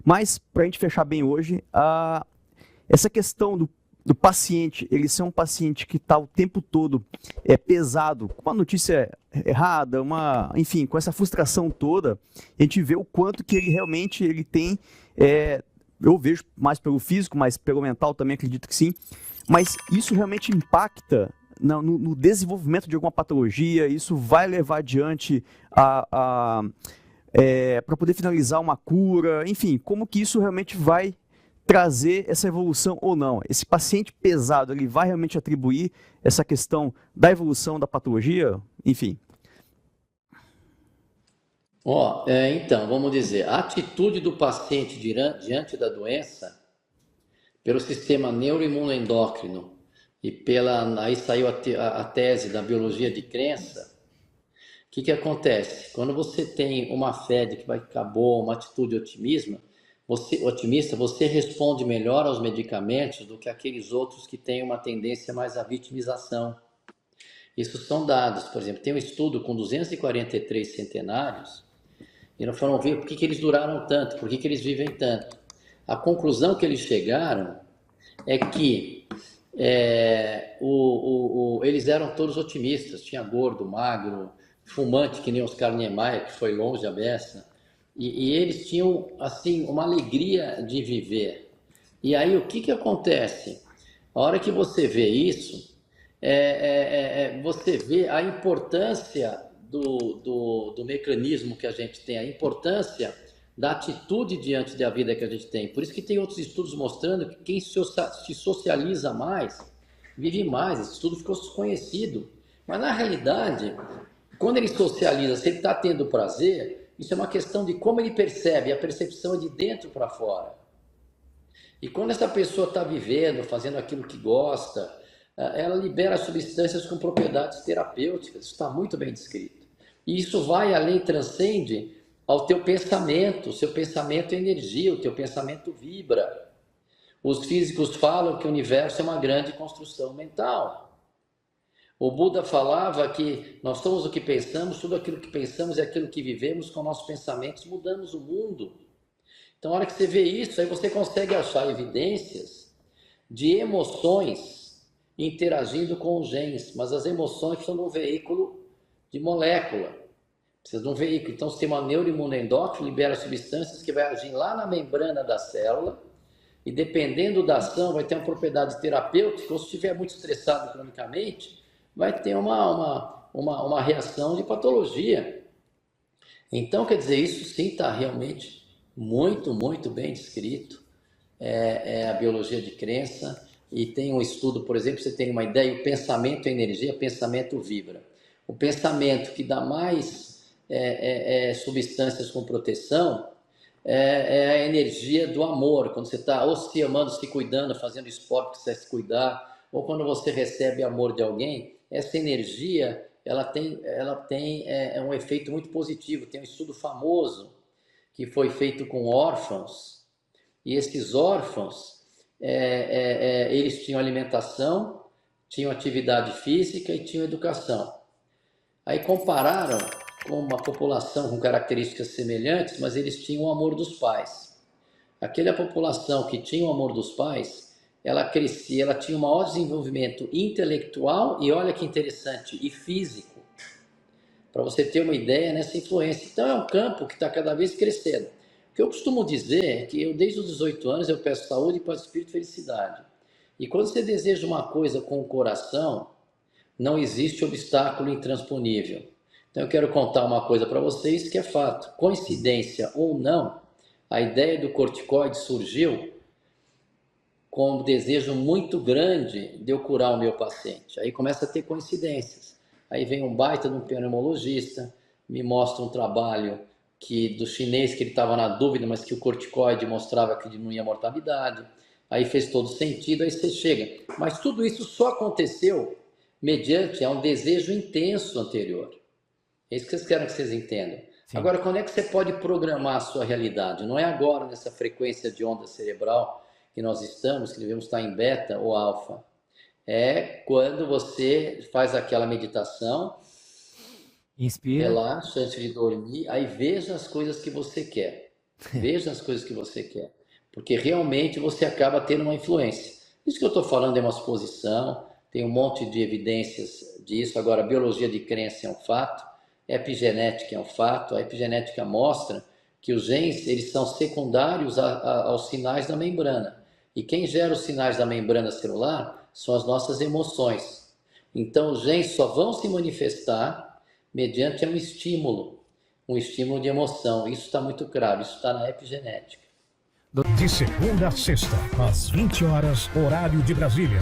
Mas, para a gente fechar bem hoje, essa questão do paciente, ele ser um paciente que está o tempo todo pesado, com uma notícia errada, enfim, com essa frustração toda, a gente vê o quanto que ele realmente ele tem, eu vejo mais pelo físico, mas pelo mental também acredito que sim, mas isso realmente impacta no desenvolvimento de alguma patologia, isso vai levar adiante para poder finalizar uma cura, enfim, como que isso realmente vai trazer essa evolução ou não. Esse paciente pesado, ele vai realmente atribuir essa questão da evolução da patologia? Enfim. Então, vamos dizer, a atitude do paciente diante da doença, pelo sistema neuroimunoendócrino aí saiu a tese da biologia de crença. O que acontece? Quando você tem uma fé de que vai ficar boa, uma atitude otimista, você responde melhor aos medicamentos do que aqueles outros que têm uma tendência mais à vitimização. Isso são dados. Por exemplo, tem um estudo com 243 centenários e nós foram ver por que eles duraram tanto, por que eles vivem tanto. A conclusão que eles chegaram é que eles eram todos otimistas. Tinha gordo, magro, fumante, que nem Oscar Niemeyer, que foi longe a beça. E eles tinham, assim, uma alegria de viver. E aí, o que acontece? A hora que você vê isso, você vê a importância do mecanismo que a gente tem, a importância da atitude diante da vida que a gente tem. Por isso que tem outros estudos mostrando que quem se socializa mais, vive mais. Esse estudo ficou desconhecido. Mas, na realidade, quando ele socializa, se ele está tendo prazer, isso é uma questão de como ele percebe, a percepção é de dentro para fora. E quando essa pessoa está vivendo, fazendo aquilo que gosta, ela libera substâncias com propriedades terapêuticas, isso está muito bem descrito. E isso vai além, transcende ao teu pensamento, o seu pensamento é energia, o teu pensamento vibra. Os físicos falam que o universo é uma grande construção mental. O Buda falava que nós somos o que pensamos, tudo aquilo que pensamos é aquilo que vivemos, com nossos pensamentos mudamos o mundo. Então, na hora que você vê isso, aí você consegue achar evidências de emoções interagindo com os genes, mas as emoções precisam de um veículo de molécula, precisa de um veículo. Então, o sistema neuroimunoendócrino libera substâncias que vai agir lá na membrana da célula e, dependendo da ação, vai ter uma propriedade terapêutica, ou se estiver muito estressado cronicamente, vai ter uma reação de patologia. Então, quer dizer, isso sim está realmente muito, muito bem descrito. É a biologia de crença. E tem um estudo, por exemplo, você tem uma ideia, o pensamento é energia, pensamento vibra. O pensamento que dá mais substâncias com proteção é a energia do amor. Quando você está ou se amando, se cuidando, fazendo esporte, que você se cuidar, ou quando você recebe amor de alguém, essa energia ela tem um efeito muito positivo. Tem um estudo famoso que foi feito com órfãos, e esses órfãos eles tinham alimentação, tinham atividade física e tinham educação. Aí compararam com uma população com características semelhantes, mas eles tinham o amor dos pais. Aquela população que tinha o amor dos pais, ela crescia, ela tinha um maior desenvolvimento intelectual e, olha que interessante, e físico. Para você ter uma ideia nessa influência. Então é um campo que está cada vez crescendo. O que eu costumo dizer é que eu, desde os 18 anos, eu peço saúde, paz, espírito e felicidade. E quando você deseja uma coisa com o coração, não existe obstáculo intransponível. Então eu quero contar uma coisa para vocês que é fato. Coincidência ou não, a ideia do corticoide surgiu com um desejo muito grande de eu curar o meu paciente. Aí começa a ter coincidências. Aí vem um baita de um pneumologista, me mostra um trabalho do chinês que ele estava na dúvida, mas que o corticoide mostrava que diminuía a mortalidade. Aí fez todo sentido, aí você chega. Mas tudo isso só aconteceu mediante um desejo intenso anterior. É isso que vocês querem que vocês entendam. Sim. Agora, quando é que você pode programar a sua realidade? Não é agora, nessa frequência de onda cerebral que nós estamos, que devemos estar em beta ou alfa. É quando você faz aquela meditação Inspira. Relaxa antes de dormir, aí veja as coisas que você quer. Veja as coisas que você quer. Porque realmente você acaba tendo uma influência. Isso que eu estou falando é uma suposição, tem um monte de evidências disso. Agora, a biologia de crença é um fato, a epigenética é um fato. A epigenética mostra que os genes eles são secundários aos sinais da membrana. E quem gera os sinais da membrana celular são as nossas emoções. Então, os genes só vão se manifestar mediante um estímulo de emoção. Isso está muito claro, isso está na epigenética. De segunda a sexta, às 20 horas, horário de Brasília.